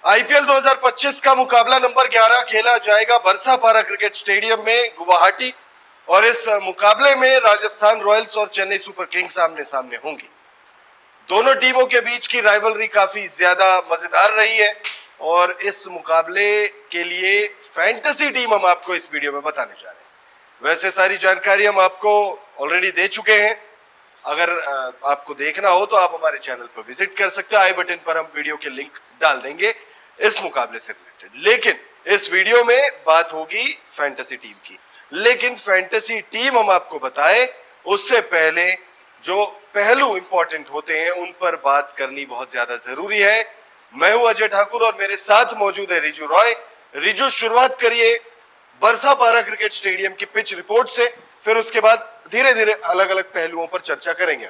IPL 2025 का मुकाबला number 11 खेला जाएगा बरसापारा क्रिकेट स्टेडियम में गुवाहाटी। और इस मुकाबले में राजस्थान रॉयल्स और चेन्नई सुपर किंग्स आमने सामने होंगी। दोनों टीमों के बीच की राइवलरी काफी ज्यादा मजेदार रही है और इस मुकाबले के लिए फैंटेसी टीम हम आपको इस वीडियो में बताने जा रहे हैं। वैसे सारी जानकारी हम आपको ऑलरेडी दे चुके हैं। अगर आपको देखना हो तो आप हमारे चैनल पर विजिट कर सकते हैं। आई बटन पर हम वीडियो के लिंक डाल देंगे इस मुकाबले से रिलेटेड। लेकिन इस वीडियो में बात होगी फैंटेसी टीम की। लेकिन फैंटेसी टीम हम आपको बताए उससे पहले जो पहलू इंपॉर्टेंट होते हैं उन पर बात करनी बहुत ज्यादा जरूरी है। मैं हूं अजय ठाकुर और मेरे साथ मौजूद है रिजू रॉय। रिजू, शुरुआत करिए बरसापारा क्रिकेट स्टेडियम की पिच रिपोर्ट से, फिर उसके बाद धीरे धीरे अलग अलग पहलुओं पर चर्चा करेंगे।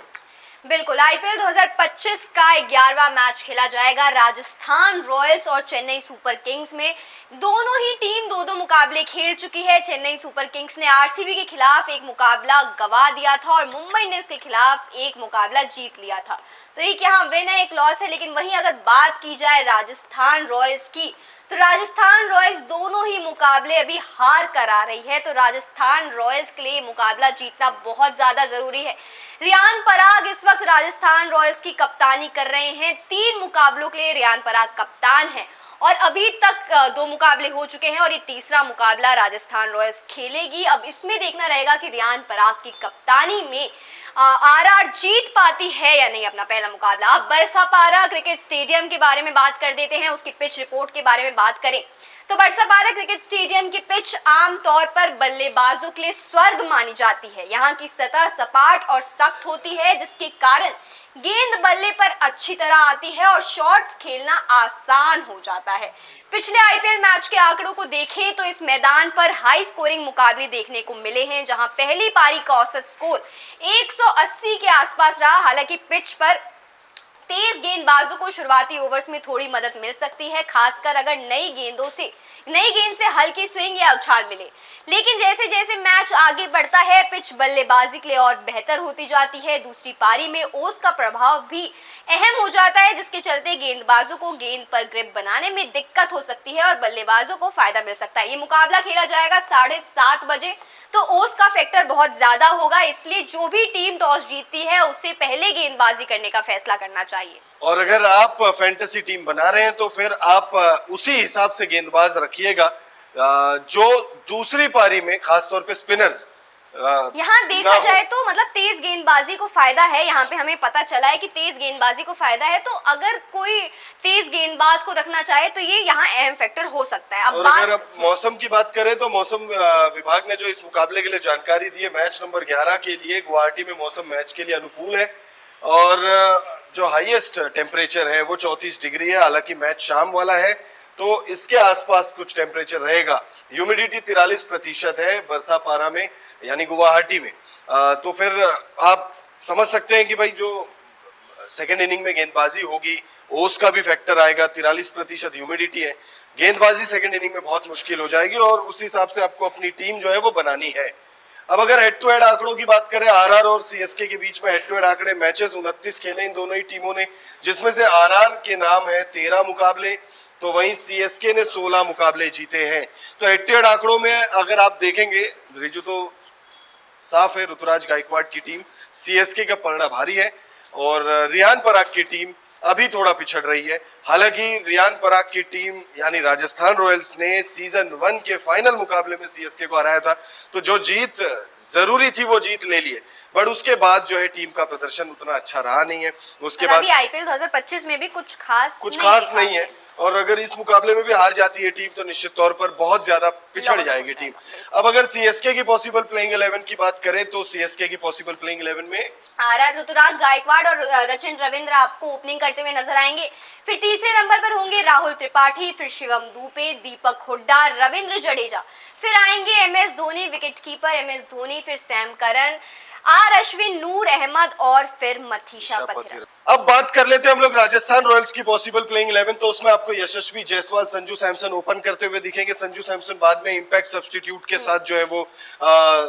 बिल्कुल, आईपीएल 2025 का 11वां मैच खेला जाएगा राजस्थान रॉयल्स और चेन्नई सुपर किंग्स में। दोनों ही टीम दो मुकाबले खेल चुकी है। चेन्नई सुपर किंग्स ने आरसीबी के खिलाफ एक मुकाबला गवा दिया था और मुंबई इंडियंस के खिलाफ एक मुकाबला जीत लिया था। तो एक यहाँ विन है, एक लॉस है। लेकिन वहीं अगर बात की जाए राजस्थान रॉयल्स की, तो राजस्थान रॉयल्स दोनों ही मुकाबले अभी हार कर आ रही है। तो राजस्थान रॉयल्स के लिए मुकाबला जीतना बहुत ज्यादा जरूरी है। रियान पराग इस वक्त राजस्थान रॉयल्स की कप्तानी कर रहे हैं। 3 मुकाबलों के लिए रियान पराग कप्तान है और अभी तक 2 मुकाबले हो चुके हैं और ये तीसरा मुकाबला राजस्थान रॉयल्स खेलेगी। अब इसमें देखना रहेगा कि रियान पराग की कप्तानी में आरआर जीत पाती है या नहीं अपना पहला मुकाबला। अब बरसापारा क्रिकेट स्टेडियम के बारे में बात कर देते हैं, उसकी पिच रिपोर्ट के बारे में बात करें तो बरसापारा क्रिकेट स्टेडियम की पिच आमतौर पर बल्लेबाजों के लिए स्वर्ग मानी जाती है। यहाँ की सतह सपाट और सख्त होती है जिसके कारण गेंद बल्ले पर अच्छी तरह आती है और शॉट्स खेलना आसान हो जाता है। पिछले आईपीएल मैच के आंकड़ों को देखें तो इस मैदान पर हाई स्कोरिंग मुकाबले देखने को मिले हैं, जहां पहली पारी का औसत स्कोर 180 के आसपास रहा। हालांकि पिच पर तेज गेंदबाजों को शुरुआती ओवर्स में थोड़ी मदद मिल सकती है, खासकर अगर नई गेंद से हल्की स्विंग या उछाल मिले। लेकिन जैसे जैसे मैच आगे बढ़ता है पिच बल्लेबाजी के लिए और बेहतर होती जाती है। दूसरी पारी में ओस का प्रभाव भी अहम हो जाता है, जिसके चलते गेंदबाजों को गेंद पर ग्रिप बनाने में दिक्कत हो सकती है और बल्लेबाजों को फायदा मिल सकता है। ये मुकाबला खेला जाएगा 7:30 बजे, तो ओस का फैक्टर बहुत ज्यादा होगा, इसलिए जो भी टीम टॉस जीतती है उससे पहले गेंदबाजी करने का फैसला करना चाहिए। और अगर आप फैंटेसी टीम बना रहे हैं तो फिर आप उसी हिसाब से गेंदबाज रखिएगा जो दूसरी पारी में खासतौर पे स्पिनर्स यहाँ देखा जाए तो मतलब तेज गेंदबाजी को फायदा है। यहाँ पे हमें पता चला है कि तेज गेंदबाजी को फायदा है, तो अगर कोई तेज गेंदबाज को रखना चाहे तो ये यहाँ अहम फैक्टर हो सकता है। अब अगर आप मौसम की बात करें तो मौसम विभाग ने जो इस मुकाबले के लिए जानकारी दी है, मैच नंबर 11 के लिए गुवाहाटी में मौसम मैच के लिए अनुकूल है और जो हाईएस्ट टेम्परेचर है वो 34 डिग्री है। हालांकि मैच शाम वाला है तो इसके आसपास कुछ टेम्परेचर रहेगा। ह्यूमिडिटी 43% है बरसापारा में यानी गुवाहाटी में। तो फिर आप समझ सकते हैं कि भाई जो सेकेंड इनिंग में गेंदबाजी होगी ओस का भी फैक्टर आएगा। 43% ह्यूमिडिटी है, गेंदबाजी सेकेंड इनिंग में बहुत मुश्किल हो जाएगी और उस हिसाब से आपको अपनी टीम जो है वो बनानी है। अब अगर हेड टू हेड आंकड़ों की बात करें, आरआर और सीएसके के बीच में हेड टू हेड आंकड़े मैचेस 29 खेले इन दोनों ही टीमों ने, जिसमें से आरआर के नाम है 13 मुकाबले तो वहीं सीएसके ने 16 मुकाबले जीते हैं। तो हेड टू हेड आंकड़ों में अगर आप देखेंगे रिजू तो साफ है ऋतुराज गायकवाड़ की टीम सीएसके का पलड़ा भारी है और रियान पराग की टीम अभी थोड़ा पिछड़ रही है। हालांकि रियान पराग की टीम यानी राजस्थान रॉयल्स ने सीजन 1 के फाइनल मुकाबले में सीएसके को हराया था, तो जो जीत जरूरी थी वो जीत ले लिए, बट उसके बाद जो है टीम का प्रदर्शन उतना अच्छा रहा नहीं है। उसके बाद आईपीएल 2025 में भी कुछ खास नहीं है और अगर इस मुकाबले में भी हार जाती है टीम तो निश्चित तौर पर बहुत ज्यादा पिछड़ जाएगी टीम। अब अगर सीएसके की पॉसिबल प्लेइंग 11 की बात करें तो सीएसके की पॉसिबल प्लेइंग 11 में आरआर ऋतुराज गायकवाड़ और रचिन रविंद्र आपको ओपनिंग करते हुए नजर आएंगे। फिर तीसरे नंबर पर होंगे राहुल त्रिपाठी, फिर शिवम दुबे, दीपक हुड्डा, रविंद्र जडेजा, फिर आएंगे MS Dhoni wicket keeper MS Dhoni, फिर सैम करन, आर अश्विन, नूर अहमद और फिर मथीशा पथिरा। अब बात कर लेते हैं हम लोग राजस्थान रॉयल्स की पॉसिबल प्लेइंग 11। तो उसमें आपको यशस्वी जायसवाल, संजू सैमसन ओपन करते हुए दिखेंगे। संजू सैमसन बाद में इंपैक्ट सब्स्टिट्यूट के साथ जो है वो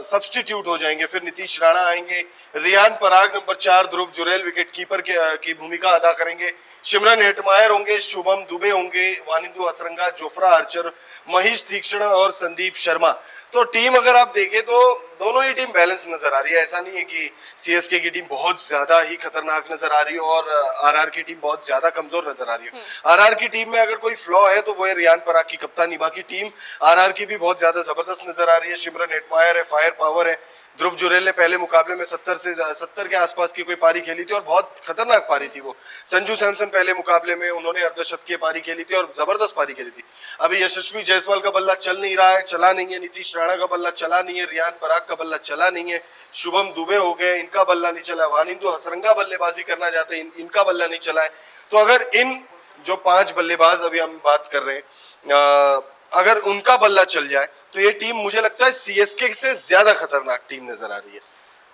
सब्स्टिट्यूट हो जाएंगे। फिर नीतीश राणा आएंगे, रियान पराग नंबर 4, ध्रुव जुरैल विकेट कीपर की भूमिका अदा करेंगे, सिमरन हेटमायर होंगे, शुभम दुबे होंगे, वानिंदु हसरंगा, जोफ्रा आर्चर, महेश तीक्ष्ण और संदीप शर्मा। तो टीम अगर आप देखें तो दोनों ही टीम बैलेंस नजर आ रही है। ऐसा नहीं है कि सीएसके की टीम बहुत ज्यादा ही खतरनाक नजर आ रही है और आरआर की टीम बहुत ज्यादा कमजोर नजर आ रही है। आरआर की टीम में अगर कोई फ्लॉ है तो वो है रियान पराग की कप्तानी। बाकी टीम आरआर की भी बहुत ज्यादा जबरदस्त नजर आ रही है। सिमरन हेटमायर है, फायर पावर है। ध्रुव जुरैल ने पहले मुकाबले में 70 के आसपास की कोई पारी खेली थी और बहुत खतरनाक पारी थी वो। संजू सैमसन पहले मुकाबले में उन्होंने अर्धशतकीय पारी खेली थी और जबरदस्त पारी खेली थी। अभी यशस्वी जायसवाल का बल्ला चल नहीं रहा है, चला नहीं है। नीतीश राणा का बल्ला चला नहीं है, रियान पराग का बल्ला चला नहीं है, शुभम दुबे हो गए, इनका बल्ला नहीं चला, वानिंदु हसरंगा बल्लेबाजी करना चाहते हैं, इनका बल्ला नहीं चला है। तो अगर इन जो 5 बल्लेबाज अभी हम बात कर रहे हैं अगर उनका बल्ला चल जाए तो ये टीम मुझे लगता है सीएसके से ज्यादा खतरनाक टीम नजर आ रही है।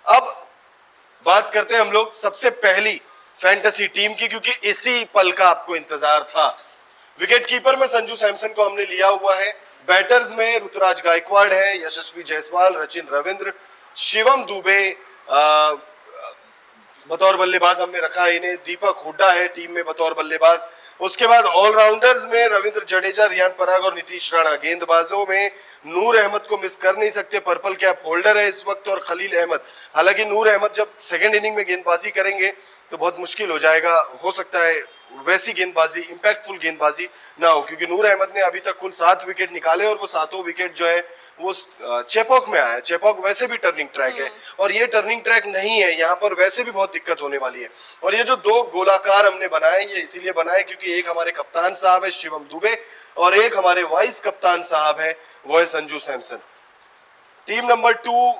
अब बात करते हैं हम लोग सबसे पहली फैंटेसी टीम की, क्योंकि इसी पल का आपको इंतजार था। विकेट कीपर में संजू सैमसन को हमने लिया हुआ है। बैटर्स में ऋतुराज गायकवाड़ है, यशस्वी जायसवाल, रचिन रविंद्र, शिवम दुबे बतौर बल्लेबाज हमने रखा है इन्हें। दीपक हुड्डा है टीम में बतौर बल्लेबाज। उसके बाद ऑलराउंडर्स में रविंद्र जडेजा, रियान पराग और नीतीश राणा। गेंदबाजों में नूर अहमद को मिस कर नहीं सकते, पर्पल कैप होल्डर है इस वक्त, और खलील अहमद। हालांकि नूर अहमद जब सेकेंड इनिंग में गेंदबाजी करेंगे तो बहुत मुश्किल हो जाएगा, हो सकता है वैसी गेंदबाजी, इंपैक्टफुल गेंदबाजी ना हो, क्योंकि नूर अहमद ने अभी तक कुल 7 विकेट निकाले और वो 7 विकेट जो है वो चेपॉक में आया। चेपॉक वैसे भी टर्निंग ट्रैक है और ये टर्निंग ट्रैक नहीं है, यहाँ पर वैसे भी बहुत दिक्कत होने वाली है। और ये जो 2 गोलाकार हमने बनाए ये इसीलिए बनाए क्योंकि एक हमारे कप्तान साहब है शिवम दुबे और एक हमारे वाइस कप्तान साहब है वो है संजू सैमसन। टीम नंबर 2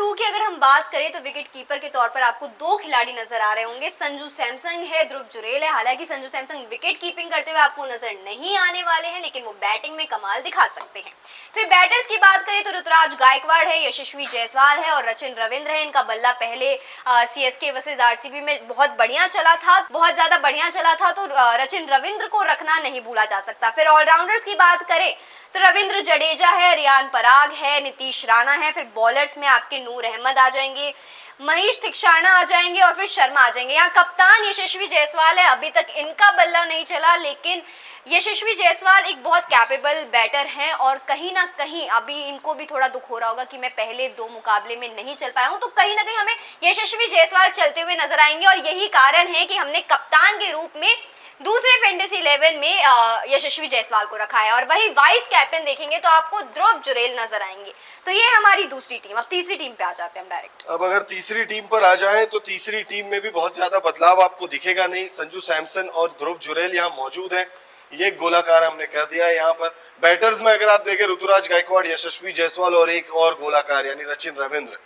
की अगर हम बात करें तो विकेट कीपर के तौर पर आपको 2 खिलाड़ी नजर आ रहे होंगे। संजू सैमसन है, ध्रुव जुरैल है। हालांकि संजू सैमसन विकेट कीपिंग करते हुए आपको नजर नहीं आने वाले हैं, लेकिन वो बैटिंग में कमाल दिखा सकते हैं। फिर बैटर्स की बात करें तो ऋतुराज गायकवाड़ है, यशस्वी जायसवाल है और रचिन रविंद्र है। इनका बल्ला पहले सीएसके वर्सेस आरसीबी में बहुत बढ़िया चला था, बहुत ज्यादा बढ़िया चला था, तो रचिन रविंद्र को रखना नहीं भूला जा सकता। फिर ऑलराउंडर्स की बात करें तो रविंद्र जडेजा है, रियान पराग है, नीतीश राणा है। फिर बॉलर्स में आपके नूर अहमद आ जाएंगे, महेश तीक्ष्ण आ जाएंगे और फिर शर्मा आ जाएंगे। यहाँ कप्तान यशस्वी जायसवाल है, अभी तक इनका बल्ला नहीं चला, लेकिन यशस्वी जायसवाल एक बहुत कैपेबल बैटर हैं और कहीं ना कहीं अभी इनको भी थोड़ा दुख हो रहा होगा कि मैं पहले 2 मुकाबले में नहीं चल पाया हूं, तो कहीं ना कहीं हमें यशस्वी जायसवाल चलते हुए नजर आएंगे और यही कारण है कि हमने कप्तान के रूप में दूसरे फैंटेसी 11 में यशस्वी जायसवाल को रखा है। और वही वाइस कैप्टन देखेंगे तो आपको ध्रुव जुरैल नजर आएंगे। तो ये हमारी दूसरी टीम। अब तीसरी टीम पे आ जाते हैं हम डायरेक्ट। अब अगर तीसरी टीम पर आ जाएं तो तीसरी टीम में भी बहुत ज्यादा बदलाव आपको दिखेगा नहीं। संजू सैमसन और ध्रुव जुरैल यहाँ मौजूद है, ये गोलाकार हमने कर दिया है यहाँ पर। बैटर्स में अगर आप देखें ऋतुराज गायकवाड़, यशस्वी जायसवाल और एक और गोलाकार यानी रचिन रविंद्र।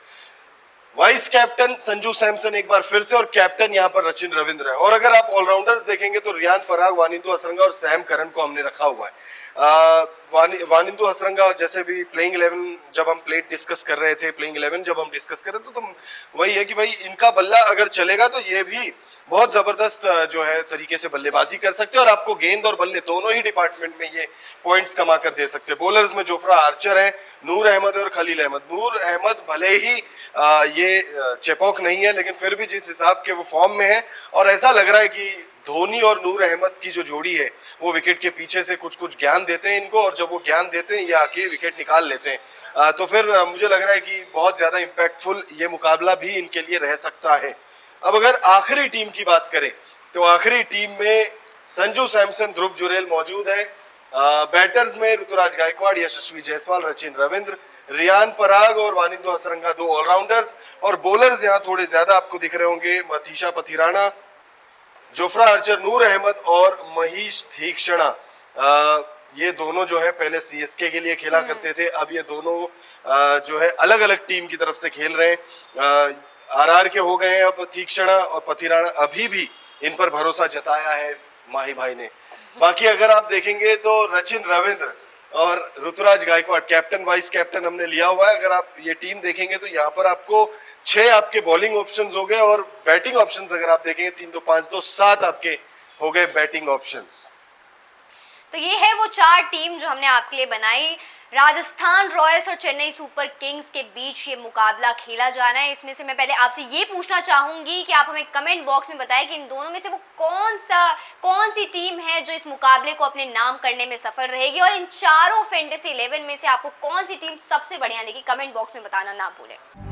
वाइस कैप्टन संजू सैमसन एक बार फिर से और कैप्टन यहाँ पर रचिन रविंद्र है। और अगर आप ऑलराउंडर्स देखेंगे तो रियान पराग, वानिंदु हसरंगा और सैम करन को हमने रखा हुआ है। वानिंदु हसरंगा जैसे भी प्लेइंग 11 जब हम प्लेट डिस्कस कर रहे थे, प्लेइंग 11 जब हम डिस्कस कर रहे थे तो वही है कि भाई इनका बल्ला अगर चलेगा तो ये भी बहुत जबरदस्त जो है तरीके से बल्लेबाजी कर सकते हैं और आपको गेंद और बल्ले दोनों ही डिपार्टमेंट में ये पॉइंट्स कमा कर दे सकते हैं। बॉलर्स में जोफ्रा आर्चर है, नूर अहमद और खलील अहमद। नूर अहमद भले ही ये चेपॉक नहीं है, लेकिन फिर भी जिस हिसाब के वो फॉर्म में है और ऐसा लग रहा है कि धोनी और नूर अहमद की जो जोड़ी है वो विकेट के पीछे से कुछ कुछ ज्ञान देते हैं इनको, और जब वो ज्ञान देते हैं ये आके विकेट निकाल लेते हैं। तो फिर मुझे लग रहा है कि बहुत ज्यादा इम्पैक्टफुल ये मुकाबला भी इनके लिए रह सकता है। अब अगर आखिरी टीम की बात करें तो आखिरी टीम में संजू सैमसन, ध्रुव जुरैल मौजूद है। बैटर्स में ऋतुराज गायकवाड़, यशस्वी जायसवाल, रचिन रविंद्र, रियान पराग और वानिंदु हसरंगा 2 ऑलराउंडर्स। और बॉलर्स यहाँ थोड़े ज्यादा आपको दिख रहे होंगे, मथीशा पथिराना, जोफ्रा आर्चर, नूर अहमद और महेश तीक्ष्ण। ये दोनों जो है पहले सीएसके के लिए खेला करते थे, अब ये दोनों जो है अलग अलग टीम की तरफ से खेल रहे हैं। आरआर के हो गए हैं अब तीक्ष्ण और पथिराना, अभी भी इन पर भरोसा जताया है माही भाई ने। बाकी अगर आप देखेंगे तो रचिन रविंद्र और Rituraj Gaikwad captain vice captain हमने लिया हुआ है। अगर आप ये टीम देखेंगे तो यहाँ पर आपको 6 आपके बॉलिंग ऑप्शंस हो गए और बैटिंग ऑप्शंस अगर आप देखेंगे 3 2 5 2 7 आपके हो गए बैटिंग ऑप्शंस। तो ये है वो 4 टीम जो हमने आपके लिए बनाई। राजस्थान रॉयल्स और चेन्नई सुपर किंग्स के बीच ये मुकाबला खेला जाना है। इसमें से मैं पहले आपसे ये पूछना चाहूंगी कि आप हमें कमेंट बॉक्स में बताएं कि इन दोनों में से वो कौन सी टीम है जो इस मुकाबले को अपने नाम करने में सफल रहेगी, और इन चारों फैंटेसी 11 में से आपको कौन सी टीम सबसे बढ़िया लगी, कमेंट बॉक्स में बताना ना भूलें।